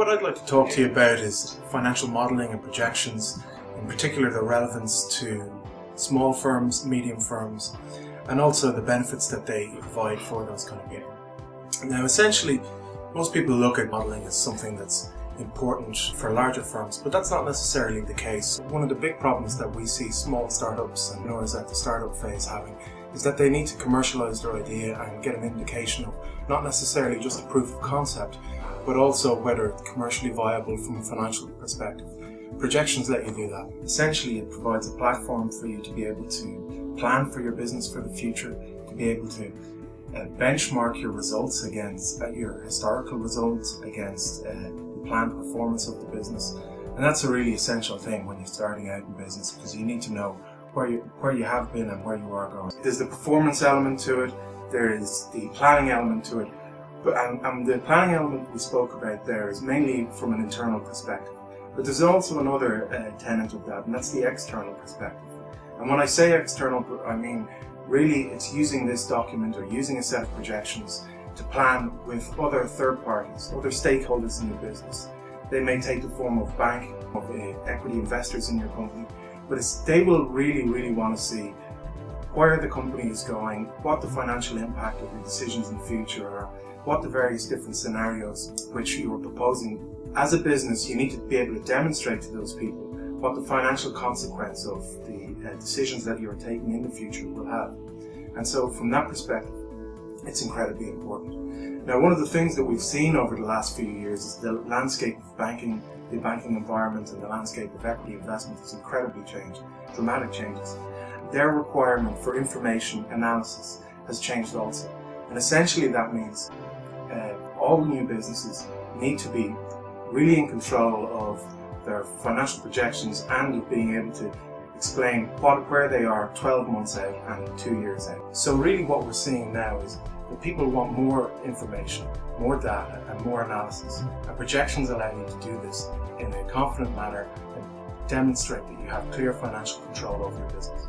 What I'd like to talk to you about is financial modelling and projections, in particular the relevance to small firms, medium firms, and also the benefits that they provide for those kind of people. Now essentially, most people look at modelling as something that's important for larger firms, but that's not necessarily the case. One of the big problems that we see small startups and those at the startup phase having is that they need to commercialise their idea and get an indication of not necessarily just a proof of concept, but also whether it's commercially viable from a financial perspective. Projections let you do that. Essentially, it provides a platform for you to be able to plan for your business for the future, to be able to benchmark your results against your historical results, against the planned performance of the business. And that's a really essential thing when you're starting out in business, because you need to know where you have been and where you are going. There's the performance element to it, there is the planning element to it, and the planning element we spoke about there is mainly from an internal perspective. But there's also another tenet of that, and that's the external perspective. And when I say external, I mean really it's using this document or using a set of projections to plan with other third parties, other stakeholders in your business. They may take the form of bank, of equity investors in your company, but they will really want to see where the company is going, what the financial impact of your decisions in the future are, what the various different scenarios which you are proposing. As a business, you need to be able to demonstrate to those people what the financial consequence of the decisions that you're taking in the future will have. And so from that perspective, it's incredibly important. Now, one of the things that we've seen over the last few years is the landscape of banking, the banking environment and the landscape of equity investment has incredibly changed, dramatic changes. Their requirement for information analysis has changed also. And essentially that means all new businesses need to be really in control of their financial projections and being able to explain where they are 12 months out and 2 years out. So really what we're seeing now is that people want more information, more data and more analysis. And projections allow you to do this in a confident manner and demonstrate that you have clear financial control over your business.